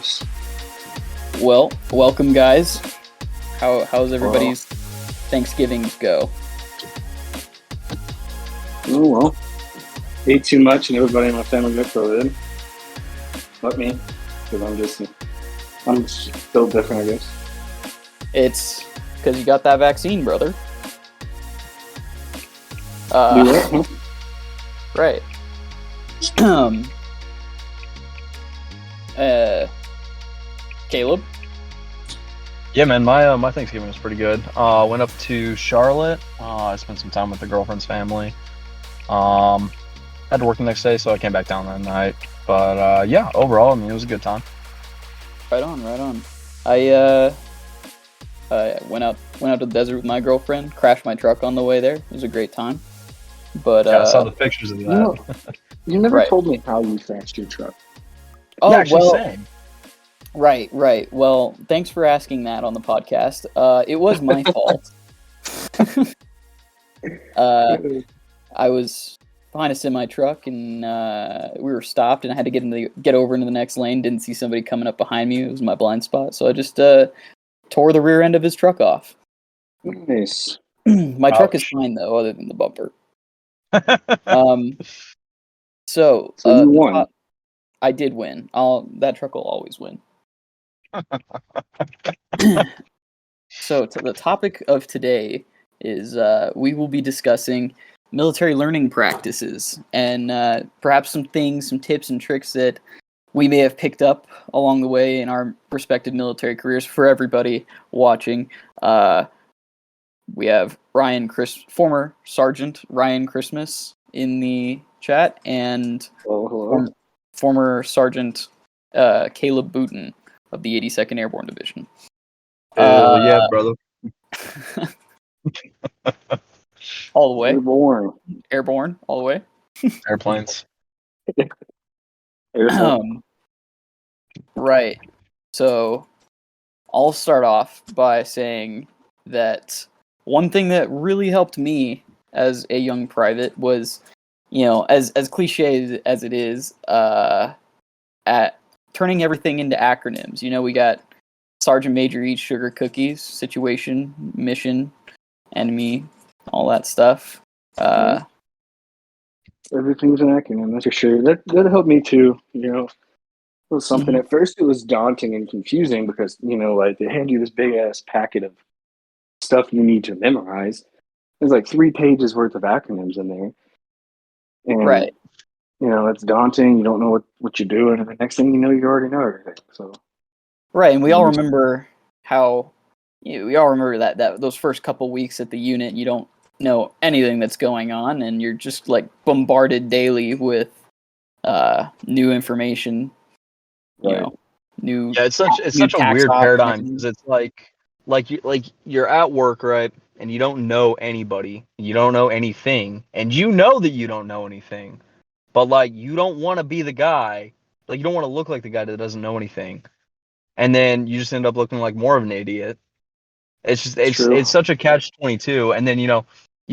universe. Well, welcome, guys. How's everybody's Thanksgivings go? Oh well, ate too much, and everybody in my family got COVID. Not me, because I'm still different, I guess. It's because you got that vaccine, brother. Do what? Huh? Right. Caleb. Yeah, man, my Thanksgiving was pretty good. Went up to Charlotte. I spent some time with the girlfriend's family. Had to work the next day, so I came back down that night. But yeah, overall, I mean, it was a good time. Right on. I went out to the desert with my girlfriend. Crashed my truck on the way there. It was a great time. But Yeah, I saw the pictures of that. You never Right. told me how you crashed your truck. oh Yeah, actually, well, same. right. Well, thanks for asking that on the podcast. It was my fault. I was behind a semi truck and we were stopped, and I had to get over into the next lane. Didn't see somebody coming up behind me. It was my blind spot, so I just tore the rear end of his truck off. Nice. My truck is Ouch. fine though, other than the bumper. So So you won. I did win. That truck will always win. So the topic of today is we will be discussing military learning practices and perhaps some tips and tricks that we may have picked up along the way in our respective military careers. For everybody watching, we have former Sergeant Ryan Christmas in the chat, and Hello. former Sergeant Caleb Booten of the 82nd Airborne Division. Hell yeah, brother. All the way. Airborne. All the way. Airplanes. Right. So I'll start off by saying that one thing that really helped me as a young private was, as cliche as it is, at turning everything into acronyms. We got Sergeant Major Eats Sugar Cookies, situation, mission, enemy, all that stuff. Everything's an acronym, that's for sure. That helped me too. It was something. At first, it was daunting and confusing because like they hand you this big ass packet of stuff you need to memorize. There's like 3 pages worth of acronyms in there, and Right. it's daunting. You don't know what you're doing, and the next thing you know, you already know everything. So Right, and we all remember how we all remember that those first couple weeks at the unit, you don't know anything that's going on, and you're just like bombarded daily with new information. right. New. Yeah, it's such a tax weird paradigm options. because it's like you're at work, right? And you don't know anybody, you don't know anything, and you know that you don't know anything, but like you don't want to be the guy, like you don't want to look like the guy that doesn't know anything, and then you just end up looking like more of an idiot. True. It's such a catch-22, and then you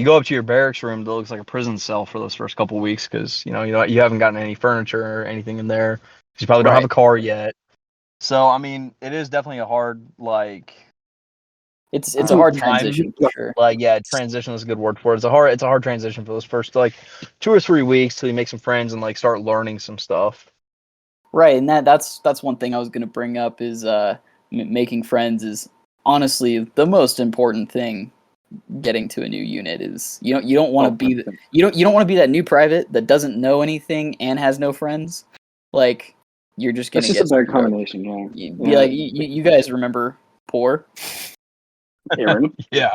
go up to your barracks room that looks like a prison cell for those first couple weeks because you haven't gotten any furniture or anything in there. 'Cause you probably don't have a car yet. So I mean, it is definitely a hard It's a hard time. transition for sure. Transition is a good word for it. It's a hard transition for those first 2 or 3 weeks till you make some friends and start learning some stuff. Right, and that's one thing I was going to bring up is making friends is honestly the most important thing. Getting to a new unit is you don't want to be you don't want to be that new private that doesn't know anything and has no friends. Like you're just gonna That's just a bad combination. Like you guys remember Poor? Aaron. Yeah,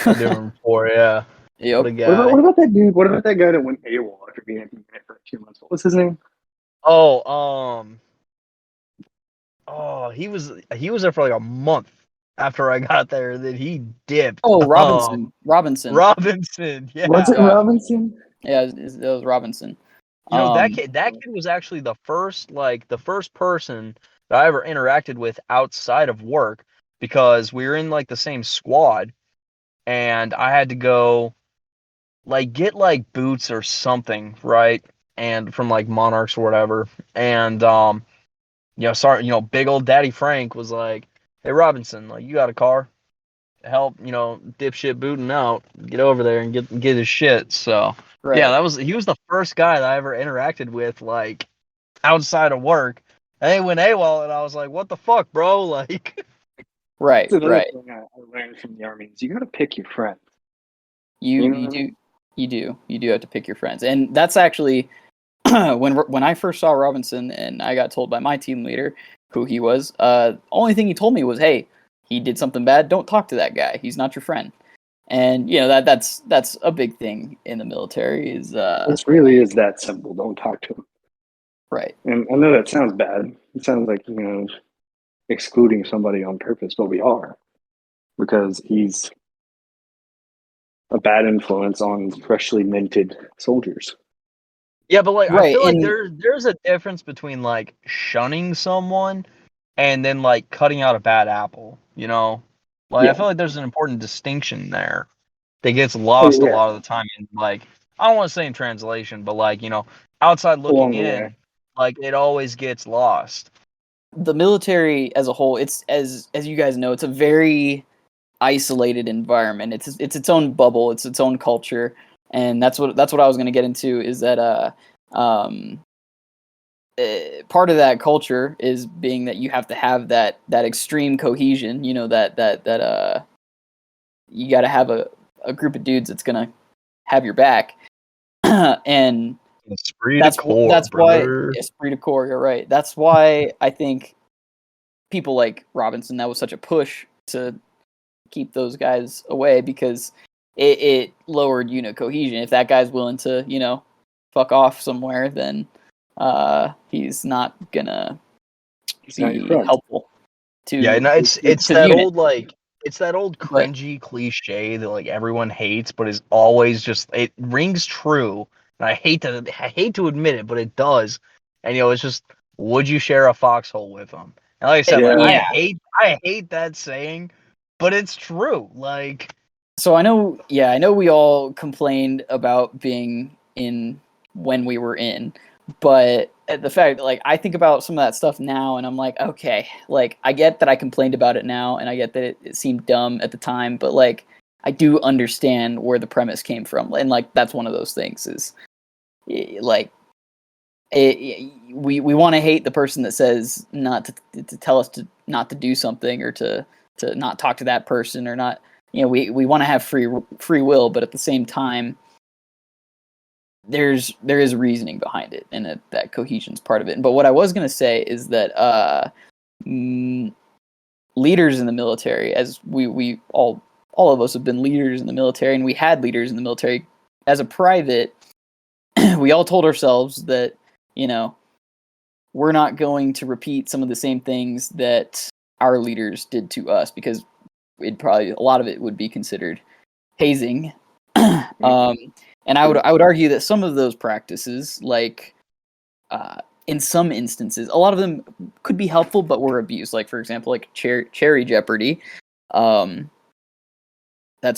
I do remember Poor. Yeah. Yep. What a guy. What about that dude? What about that guy that went AWOL after being in the unit for 2 months? What was his name? He was there for like a month after I got there. Then he dipped. Oh, Robinson. Robinson. Yeah. Was it Robinson? Yeah, it was Robinson. That kid was actually the first person that I ever interacted with outside of work because we were in the same squad, and I had to go get boots or something, right? And from Monarchs or whatever, and big old Daddy Frank was like, "Hey Robinson, like you got a car? Help, dipshit booting out. Get over there and get his shit." So Right. yeah, he was the first guy that I ever interacted with like outside of work. And he went AWOL, and I was like, "What the fuck, bro?" Like, Right. That's another Right. thing I learned from the army is you got to pick your friends. You You know you what I do mean? you do have to pick your friends, and that's actually when I first saw Robinson and I got told by my team leader who he was. Only thing he told me was, "Hey, he did something bad. Don't talk to that guy. He's not your friend." And that's a big thing in the military. Is This really is that simple. Don't talk to him. right. And I know that sounds bad. It sounds like, excluding somebody on purpose, but we are because he's a bad influence on freshly minted soldiers. yeah, but like I Right. feel like And there's a difference between like shunning someone and then like cutting out a bad apple. Like I Yeah. feel like there's an important distinction there that gets lost Oh, a yeah. lot of the time in like I don't want to say in translation, but like outside looking Along the way. in, like it always gets lost. the military as a whole, it's as you guys know, it's a very isolated environment. It's its own bubble. It's its own culture, and that's what I was going to get into. Is that um, part of that culture is being that you have to have that extreme cohesion. That you got to have a group of dudes that's gonna have your back, and Esprit de corps, that's why brother. esprit de corps. You're right. That's why I think people like Robinson, that was such a push to keep those guys away, because it lowered unit cohesion. If that guy's willing to fuck off somewhere, then he's not gonna He's not your be friend. helpful Yeah, to no, it's to the that unit. old But cringy cliche that like everyone hates, but is always just it rings true. And I hate to admit it, but it does. And it's just would you share a foxhole with them? And like I said, like Yeah. I hate that saying, but it's true. Like so I know we all complained about being in when we were in, but the fact, like, I think about some of that stuff now and I'm like, okay, like, I get that I complained about it now and I get that it seemed dumb at the time, but like, I do understand where the premise came from. And like, that's one of those things is like, we want to hate the person that says not to tell us to not to do something, or to not talk to that person, or not, we want to have free will, but at the same time there is reasoning behind it, and that cohesion's part of it. But what I was going to say is that leaders in the military, as we all of us have been leaders in the military, and we had leaders in the military as a private, we all told ourselves that, we're not going to repeat some of the same things that our leaders did to us, because a lot of it would be considered hazing. And I would argue that some of those practices, like in some instances, a lot of them could be helpful but were abused. Like, for example, like cherry jeopardy. That's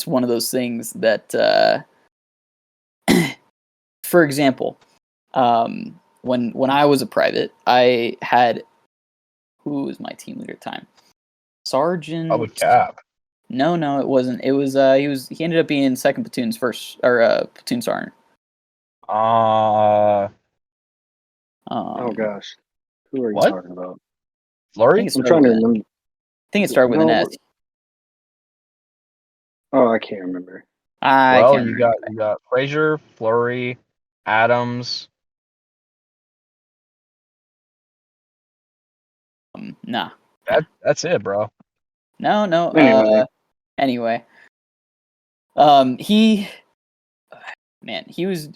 one of those things that, for example, when I was a private, I had, who was my team leader at the time? Sergeant. cap. No, it wasn't. It was he ended up being second platoon's first, or platoon sergeant. Oh Um, gosh. Who are you What? talking about? I Flurry? think it I'm started trying with to an. remember. I think it started with an No. S. Oh, I can't remember. I Well, can't you remember. got Frazier, Flurry, Adams. Nah. That's it, bro. No. Anyway, Anyway. He was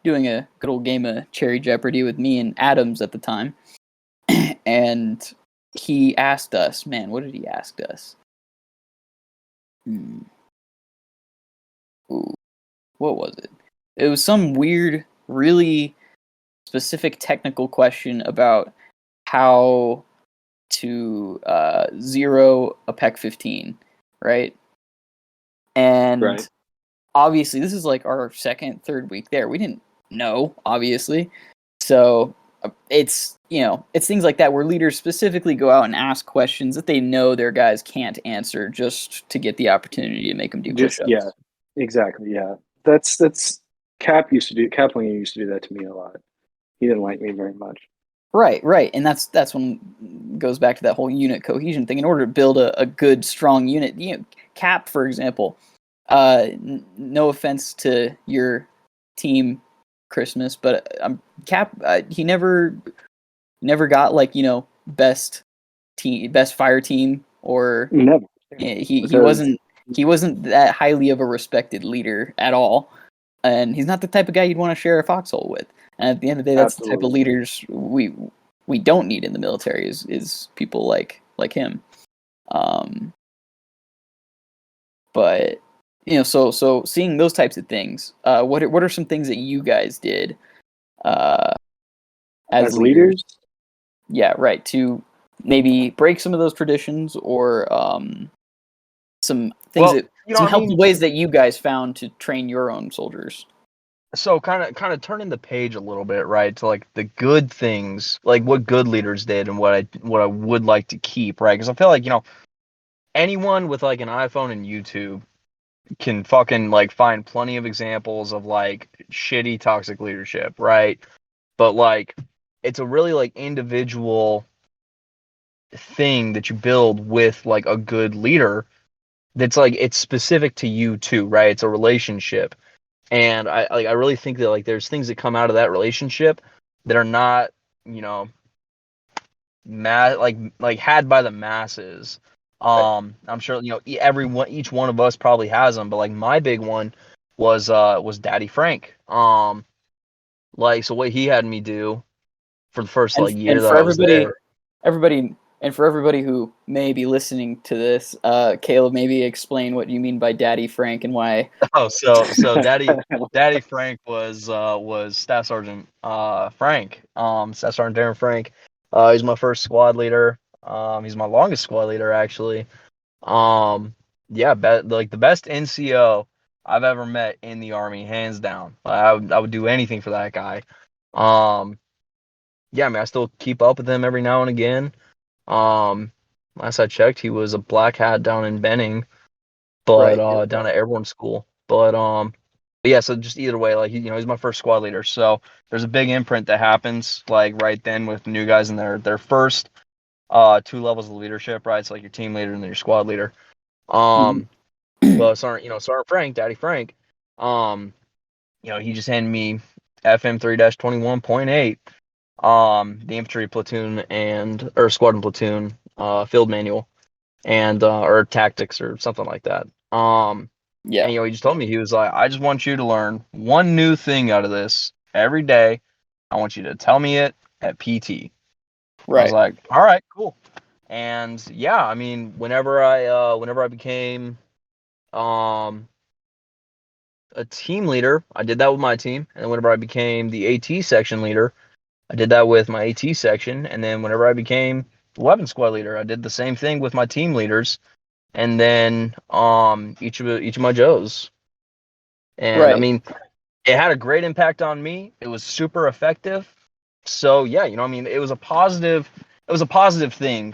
doing a good old game of Cherry Jeopardy with me and Adams at the time, and he asked us, man, what did he ask us? Ooh, what was it? It was some weird, really specific technical question about how to zero a PEC 15, right? And right. obviously, this is like our second, third week there. We didn't know, obviously. So it's it's things like that where leaders specifically go out and ask questions that they know their guys can't answer just to get the opportunity to make them do Just push-ups. yeah, exactly. Yeah, that's Cap used to do. Cap Winger used to do that to me a lot. He didn't like me very much. Right, and that's when it goes back to that whole unit cohesion thing. In order to build a good, strong unit, Cap, for example. No offense to your team, Christmas, but Cap, he never got like best fire team, or Never. he Because wasn't that highly of a respected leader at all, and he's not the type of guy you'd want to share a foxhole with. And at the end of the day, that's the type of Absolutely. leaders we don't need in the military is people like him. But so seeing those types of things, what are some things that you guys did as leaders? Yeah, right. To maybe break some of those traditions, or some things some helpful ways that you guys found to train your own soldiers. So kind of turning the page a little bit, right, to like the good things, like what good leaders did and what I would like to keep, right? Because I feel like anyone with like an iPhone and YouTube can fucking like find plenty of examples of like shitty toxic leadership, right? But like it's a really like individual thing that you build with like a good leader that's like it's specific to you too, right? It's a relationship. And I really think that like there's things that come out of that relationship that are not, like had by the masses. I'm sure each one of us probably has them, but like my big one was Daddy Frank. Like so what he had me do for the first like year And that for I was there. everybody who may be listening to this, Caleb, maybe explain what you mean by Daddy Frank and why. Oh, so Daddy Frank was Staff Sergeant Frank, Staff Sergeant Darren Frank. He's my first squad leader. He's my longest squad leader actually. Yeah, like the best NCO I've ever met in the Army, hands down. I would do anything for that guy. Yeah, I mean I still keep up with him every now and again. Last I checked, he was a black hat down in Benning, but Right. down at Airborne School. But yeah, so just either way, like he's my first squad leader. So there's a big imprint that happens like right then with the new guys in their first 2 levels of leadership, right? It's like your team leader and then your squad leader. But Sergeant Frank, Daddy Frank, he just handed me FM 3-21.8, the infantry platoon or squadron platoon field manual, and or tactics or something like that. Yeah. And he just told me, he was like, I just want you to learn one new thing out of this every day. I want you to tell me it at PT. Right. I was like, all right, cool. And yeah, I mean, whenever I became a team leader, I did that with my team. And then whenever I became the AT section leader, I did that with my AT section. And then whenever I became the weapon squad leader, I did the same thing with my team leaders. And then each of my Joes. And Right. I mean, it had a great impact on me. It was super effective. So yeah, I mean, it was a positive thing,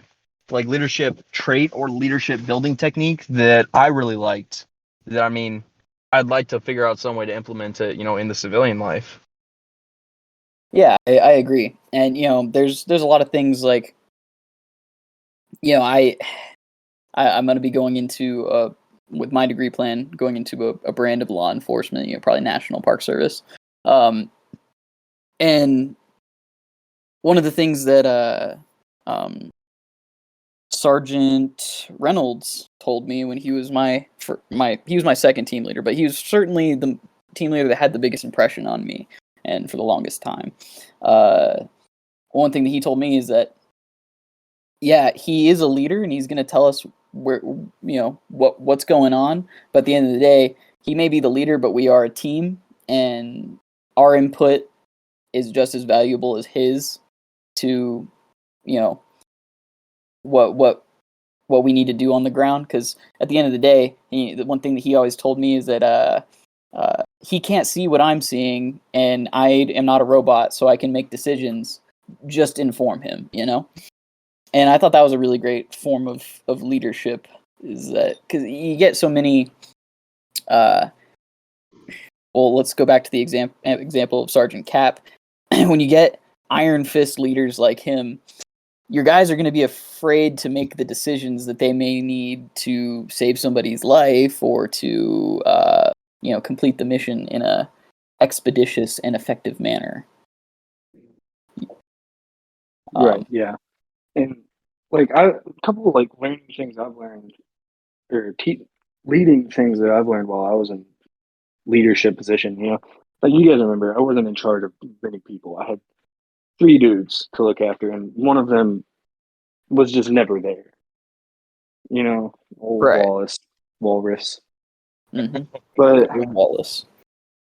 like leadership trait or leadership building technique that I really liked. That I mean, I'd like to figure out some way to implement it, in the civilian life. Yeah, I agree. And there's a lot of things like I'm going to be going into with my degree plan, going into a brand of law enforcement, probably National Park Service. And one of the things that Sergeant Reynolds told me when he was my second team leader, but he was certainly the team leader that had the biggest impression on me, and for the longest time. One thing that he told me is that, yeah, he is a leader and he's going to tell us where what's going on, but at the end of the day, he may be the leader, but we are a team, and our input is just as valuable as his to what we need to do on the ground. Because at the end of the day, the one thing that he always told me is that he can't see what I'm seeing, and I am not a robot, so I can make decisions, just inform him, you know? And I thought that was a really great form of leadership, is that because you get so many. Well, let's go back to the example of Sergeant Cap. When you get iron fist leaders like him, your guys are going to be afraid to make the decisions that they may need to save somebody's life or to, complete the mission in a expeditious and effective manner. Right. Yeah. And like a couple of like learning things I've learned, or leading things that I've learned while I was in leadership position. Like you guys remember, I wasn't in charge of many people. I had 3 dudes to look after, and one of them was just never there. Old Right. Walrus. Mm-hmm. But Wallace.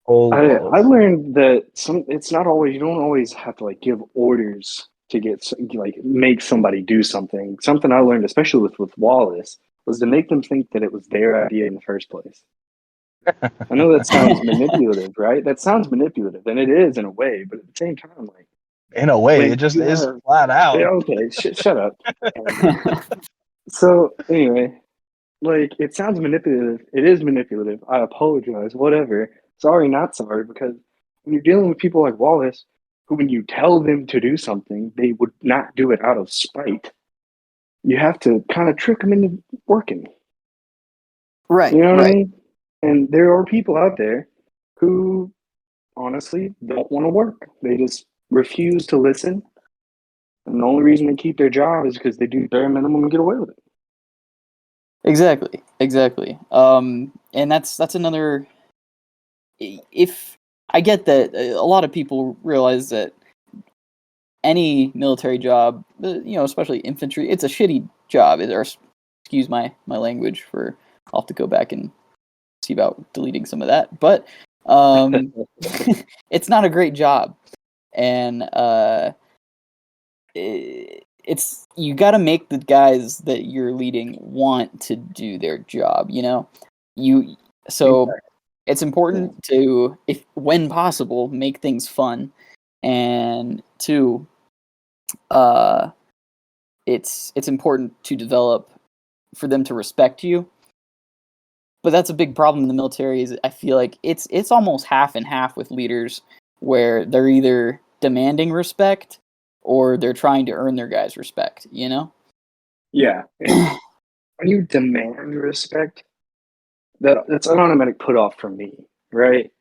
I learned that it's not always, you don't always have to like give orders to make somebody do something. Something I learned, especially with Wallace, was to make them think that it was their idea in the first place. I know that sounds manipulative, right? That sounds manipulative, and it is in a way, but at the same time, like in a way, like, it just you is have- flat out. Yeah, okay, shut up. So anyway, like it sounds manipulative. It is manipulative. I apologize. Whatever. Sorry, not sorry. Because when you're dealing with people like Wallace, who when you tell them to do something, they would not do it out of spite. You have to kind of trick them into working. Right. You know what I right. mean? And there are people out there who honestly don't want to work. They just refuse to listen. And the only reason they keep their job is because they do bare minimum and get away with it. Exactly. And that's another. If I get that a lot of people realize that any military job, especially infantry, it's a shitty job. Or excuse my language for. I'll have to go back and see about deleting some of that. But it's not a great job, and it's you got to make the guys that you're leading want to do their job. It's important to, if when possible, make things fun, and two, it's important to develop for them to respect you. But that's a big problem in the military. Is I feel like it's almost half and half with leaders, where they're either demanding respect or they're trying to earn their guys' respect. Yeah. And when you demand respect, that's an automatic put off for me, right?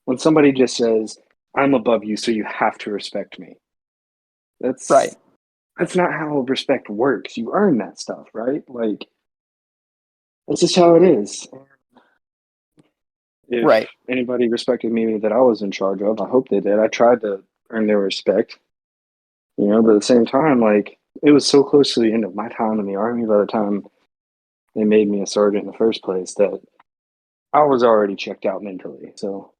When somebody just says, "I'm above you, so you have to respect me," that's right. That's not how respect works. You earn that stuff, right? Like that's just how it is. If Right. anybody respected me that I was in charge of, I hope they did. I tried to earn their respect, but at the same time, like it was so close to the end of my time in the Army by the time they made me a sergeant in the first place that I was already checked out mentally. So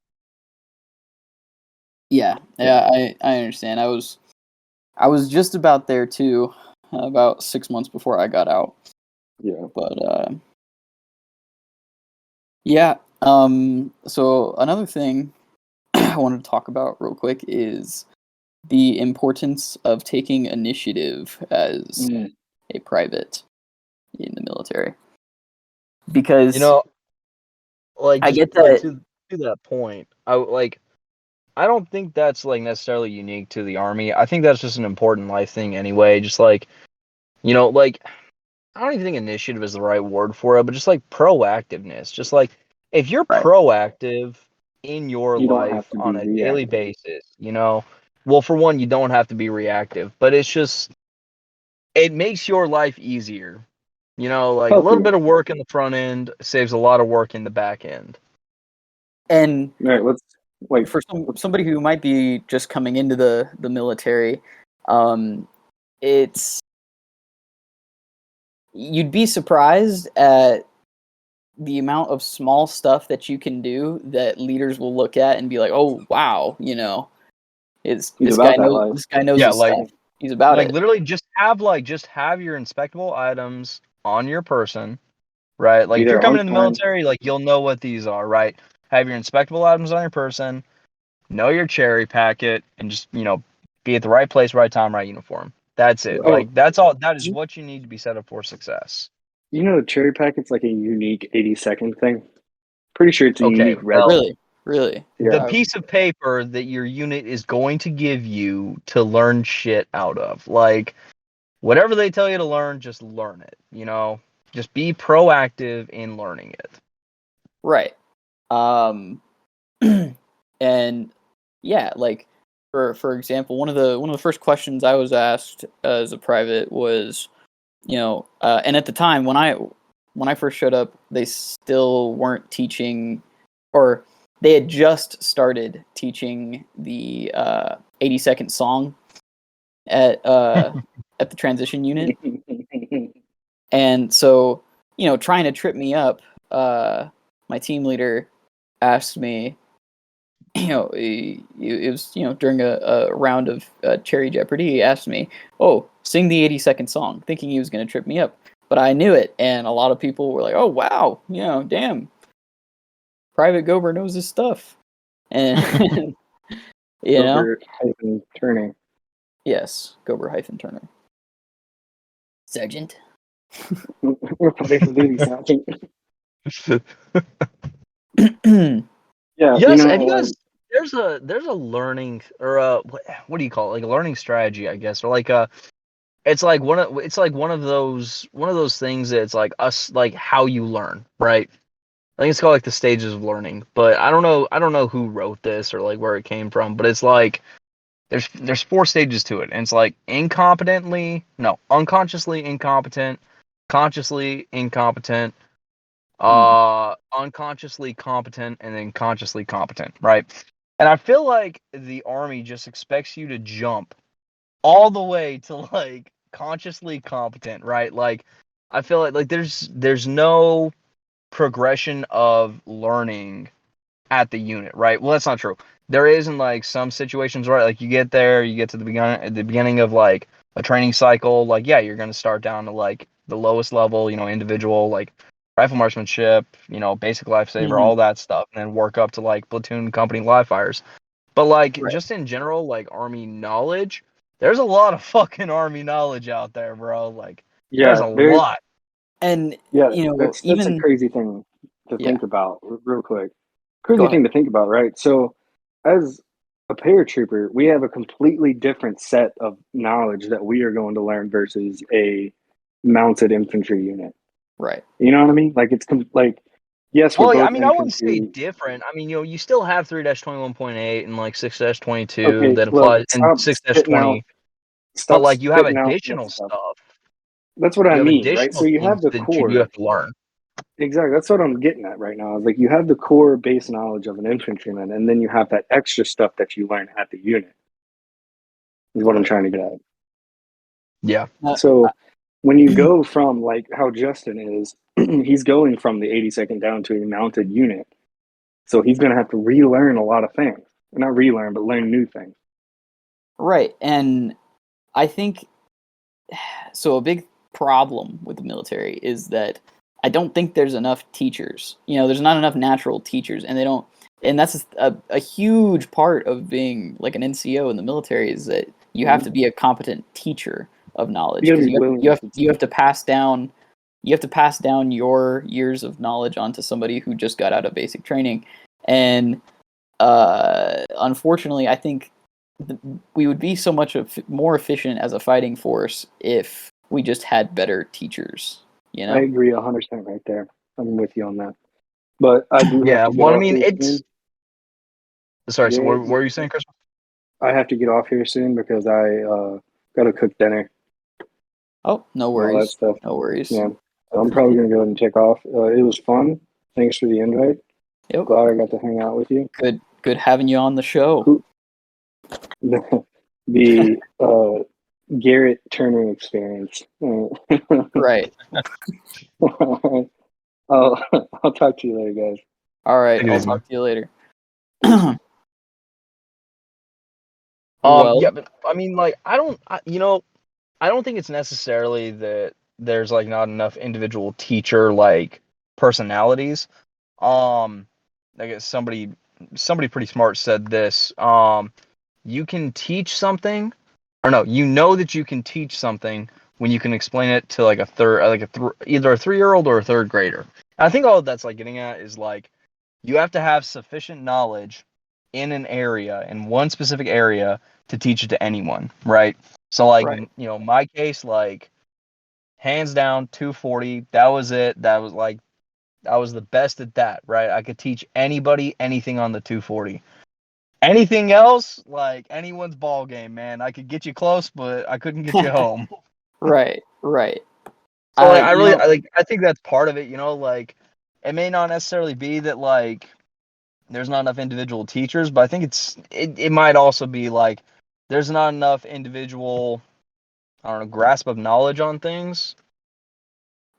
Yeah, I understand. I was just about there too, about 6 months before I got out. yeah. But yeah. So another thing I wanted to talk about real quick is the importance of taking initiative as a private in the military. Because like I just, get like, that. to that point, I don't think that's like necessarily unique to the Army. I think that's just an important life thing anyway. Just like, like I don't even think initiative is the right word for it, but just like proactiveness. Just like if you're Right. proactive in your You don't have life to be on a daily reactive. basis, well, for one, you don't have to be reactive, but it makes your life easier. Like a little Healthier. bit of work in the front end saves a lot of work in the back end. And All right, let's wait. for somebody who might be just coming into the military, it's you'd be surprised at the amount of small stuff that you can do that leaders will look at and be like, "Oh, wow, He's this about guy that knows life. this guy knows Yeah, his like stuff. He's about like it." literally just have your inspectable items on your person, right? Like if you're Either coming on in the time. military, like you'll know what these are, right? Have your inspectable items on your person, know your cherry packet, and just Be at the right place, right time, right uniform. That's it. Oh, Like that's all. That is what you need to be set up for success. you know, the cherry packet's like a unique 80-second thing. Pretty sure it's a Okay, unique red. well, Really. Yeah. the piece of paper that your unit is going to give you to learn shit out of, like whatever they tell you to learn, just learn it. You know, just be proactive in learning it. Right. And yeah, like for example, one of the first questions I was asked as a private was, and at the time when I first showed up, they still weren't teaching, or they had just started teaching the 80-second song at the transition unit, and so trying to trip me up, my team leader asked me, it was during a round of Cherry Jeopardy. He asked me, "Oh, sing the 80-second song," thinking he was going to trip me up, but I knew it, and a lot of people were like, "Oh wow, damn, Private Gober knows his stuff," and Turner. Yes, Gober-Turner. Sergeant. Yeah, Yes, have you guys? There's a learning or what do you call it? Like a learning strategy, I guess, or like it's like one of those things that it's like us, like how you learn, right? I think it's called like the stages of learning, but I don't know who wrote this or like where it came from, but it's like there's 4 stages to it, and it's like unconsciously incompetent, consciously incompetent, unconsciously competent, and then consciously competent, right? And I feel like the Army just expects you to jump all the way to like consciously competent, right? Like I feel like there's no progression of learning at the unit, right? Well, that's not true. There is in like some situations, right? Like you get there, you get to the beginning of like a training cycle, like yeah, you're gonna start down to like the lowest level, individual, like rifle marksmanship, basic lifesaver, all that stuff, and then work up to like platoon, company, live fires. But like Right. just in general, like Army knowledge, there's a lot of fucking Army knowledge out there, bro. Like there's a lot. And that's even a crazy thing to think about real quick. Go Crazy ahead. thing to think about, right? So as a paratrooper, we have a completely different set of knowledge that we are going to learn versus a mounted infantry unit. Right. You know what I mean? Like it's like, yes, we're Well, yeah, I both mean, I wouldn't say infantry. different. I mean, you still have 3-21.8 and like 6-22 Okay, that look, applies, and 6-20, but stop like you have spitting out that additional stuff. stuff. That's what I You have mean, right? So additional you have things the that you core. have to learn. Exactly. That's what I'm getting at right now. Is like you have the core base knowledge of an infantryman, and then you have that extra stuff that you learn at the unit. Is what I'm trying to get at. Yeah. So when you go from like how Justin is, he's going from the 82nd down to a mounted unit. So he's going to have to relearn a lot of things. Not relearn, but learn new things. Right. And I think so. A big problem with the military is that I don't think there's enough teachers. There's not enough natural teachers, and they don't. And that's a huge part of being like an NCO in the military is that you have to be a competent teacher of knowledge, because you have to pass down your years of knowledge onto somebody who just got out of basic training. And unfortunately, I think we would be so much more efficient as a fighting force if we just had better teachers. I agree 100% right there. I'm with you on that. But I do Yeah. have to get Well, I off mean, here it's. soon. Sorry. So what were you saying, Chris? I have to get off here soon because I got to cook dinner. Oh, no worries. All that stuff. No worries. Yeah. So I'm probably going to go ahead and check off. It was fun. Thanks for the invite. Yep. Glad I got to hang out with you. Good having you on the show. The Garrett Turner experience. Right. I'll talk to you later, guys. All right. I'll talk to you later. Yeah, but I mean, like, I don't think it's necessarily that there's like not enough individual teacher like personalities. I guess somebody pretty smart said this. you can teach something, or no, you know that you can teach something when you can explain it to like either a 3-year-old or a third grader. And I think all that's like getting at is like you have to have sufficient knowledge in an area, in one specific area, to teach it to anyone, right? So like Right. my case, like hands down 240, that was it. That was like I was the best at that, right? I could teach anybody anything on the 240. Anything else, like anyone's ball game, man. I could get you close, but I couldn't get you home. Right. Right. So like, You know, I think that's part of it, like it may not necessarily be that like there's not enough individual teachers, but I think it might also be like there's not enough individual, I don't know, grasp of knowledge on things.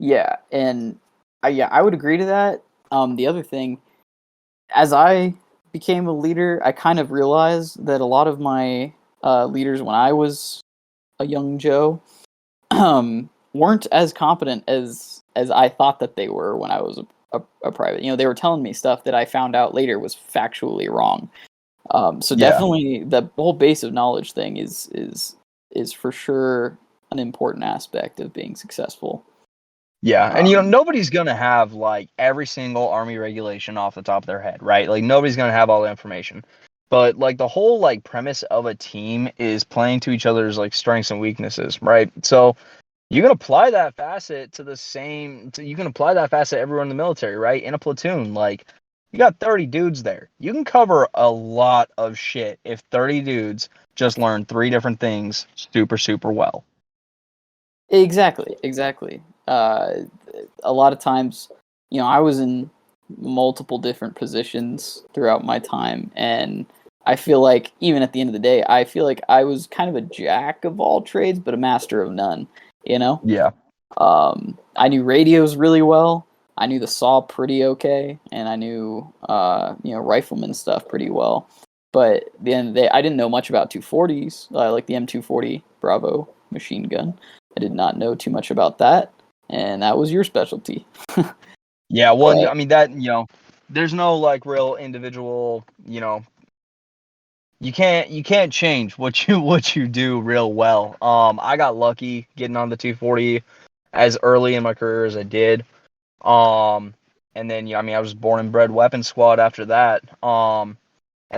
yeah, and I would agree to that. The other thing, as I became a leader, I kind of realized that a lot of my leaders when I was a young Joe weren't as competent as I thought that they were when I was a private. They were telling me stuff that I found out later was factually wrong. So Yeah. definitely the whole base of knowledge thing is for sure an important aspect of being successful. Yeah, and nobody's gonna have like every single Army regulation off the top of their head, right? Like nobody's gonna have all the information. But like the whole like premise of a team is playing to each other's like strengths and weaknesses, right? So you can apply that facet you can apply that facet everywhere in the military, right? In a platoon, like you got 30 dudes there. You can cover a lot of shit if 30 dudes just learn 3 different things super, super well. Exactly. A lot of times, I was in multiple different positions throughout my time, and I feel like even at the end of the day, I feel like I was kind of a jack of all trades, but a master of none. Yeah. I knew radios really well. I knew the saw pretty okay, and I knew rifleman stuff pretty well. But at the end of the day, I didn't know much about 240s, like the M240 Bravo machine gun. I did not know too much about that, and that was your specialty. Yeah, well, But I mean that, there's no like real individual, you can't change what you do real well. I got lucky getting on the 240 as early in my career as I did. And then I mean I was born and bred weapon squad after that. And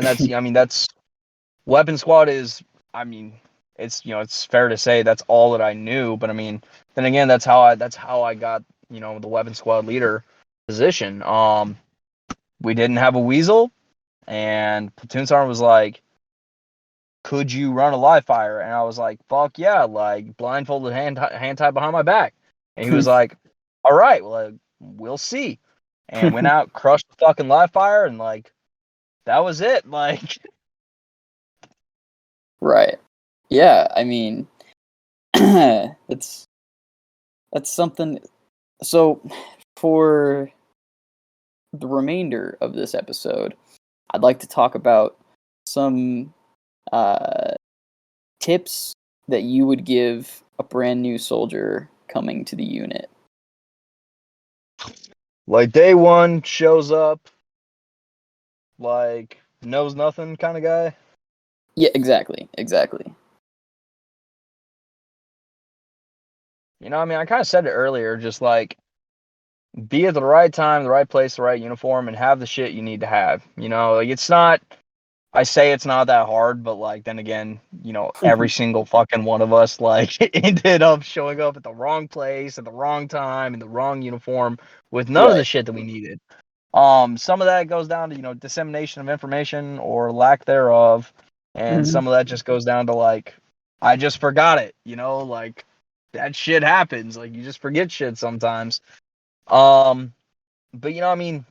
that's that's weapon squad is, I mean, it's fair to say that's all that I knew, but I mean, then again, that's how I got, the weapon squad leader position. We didn't have a weasel, and platoon sergeant was like, "Could you run a live fire?" And I was like, "Fuck yeah!" Like blindfolded, hand tied behind my back. And he was like, "All right, well, we'll see." And went out, crushed the fucking live fire, and like that was it. Like, right, yeah, I mean, that's something. So for the remainder of this episode, I'd like to talk about some tips that you would give a brand new soldier coming to the unit. like day one shows up, like knows nothing kind of guy. Yeah, exactly. I mean, I kind of said it earlier, just like be at the right time, the right place, the right uniform, and have the shit you need to have. Like it's not. I say it's not that hard, but like then again, every single fucking one of us like ended up showing up at the wrong place at the wrong time in the wrong uniform with none of the Right. shit that we needed. Some of that goes down to dissemination of information or lack thereof, and some of that just goes down to like I just forgot it. Like that shit happens. Like you just forget shit sometimes. But I mean,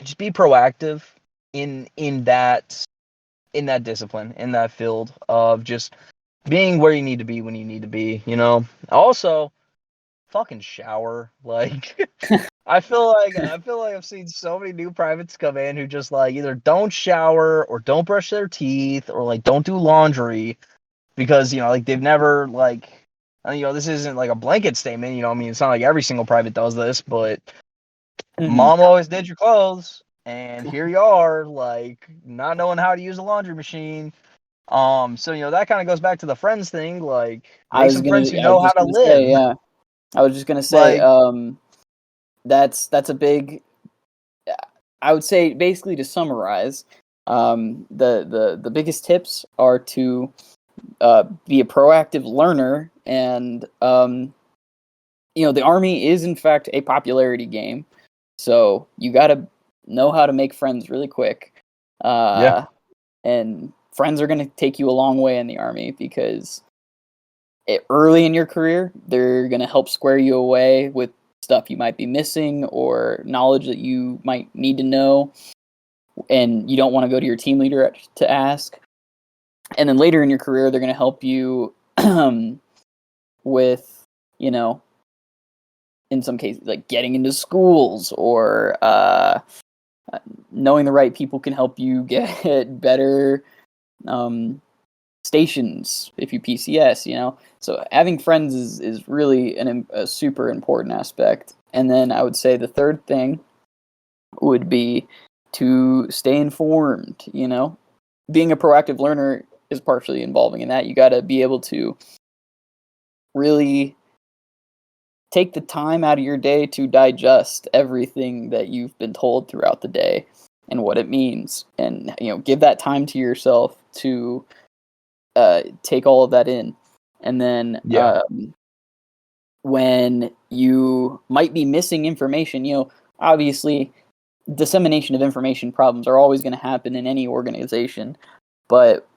just be proactive in that discipline, in that field of just being where you need to be when you need to be. Also, fucking shower. Like, I feel like I've seen so many new privates come in who just like either don't shower or don't brush their teeth or like don't do laundry because like they've never like. This isn't like a blanket statement. I mean, it's not like every single private does this, but Mhm. mom always did your clothes. and here you are, like not knowing how to use a laundry machine. So that kind of goes back to the friends thing. Like, I make was some gonna, friends who I was know how just to gonna say, live. yeah. I was just gonna say, Like, that's a big. I would say, basically, to summarize, the biggest tips are to be a proactive learner, and the army is in fact a popularity game, so you got to know how to make friends really quick. Yeah. And friends are going to take you a long way in the army because early in your career, they're going to help square you away with stuff you might be missing or knowledge that you might need to know, and you don't want to go to your team leader to ask. And then later in your career, they're going to help you with, in some cases, like getting into schools, or knowing the right people can help you get better stations if you PCS. So having friends is really a super important aspect. And then I would say the third thing would be to stay informed. Being a proactive learner is partially involving in that. You got to be able to really take the time out of your day to digest everything that you've been told throughout the day and what it means, and give that time to yourself to take all of that in. And then Yeah. when you might be missing information, obviously dissemination of information problems are always going to happen in any organization, but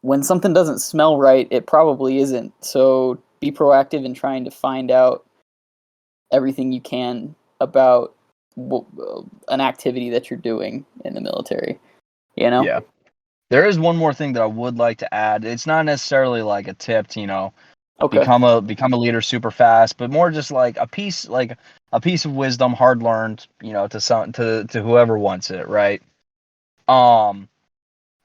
when something doesn't smell right, it probably isn't. So be proactive in trying to find out everything you can about an activity that you're doing in the military. Yeah. There is one more thing that I would like to add. It's not necessarily like a tip to, Okay. become a leader super fast, but more just like a piece of wisdom, hard learned, to whoever wants it, right?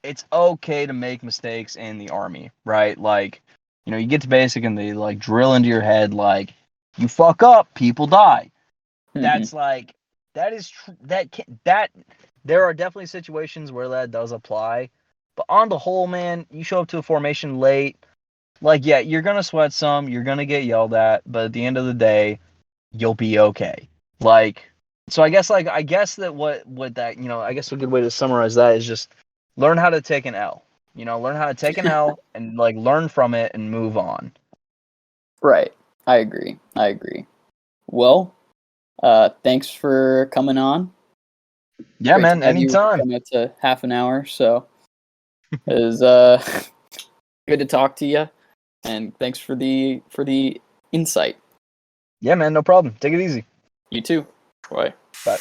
It's okay to make mistakes in the army, right? Like, you get to basic and they like drill into your head like, you fuck up, people die. That's like, that is true. That there are definitely situations where that does apply, but on the whole, man, you show up to a formation late, like, yeah, you're gonna sweat some, you're gonna get yelled at, but at the end of the day, you'll be okay. Like, so I guess that what that I guess a good way to summarize that is just learn how to take an L. Learn how to take an L and like learn from it and move on. Right. I agree. Well, thanks for coming on. Yeah, Great to man, have you anytime. come out to half an hour, so it was good to talk to you, and thanks for the insight. Yeah, man, no problem. Take it easy. You too. Bye. Bye.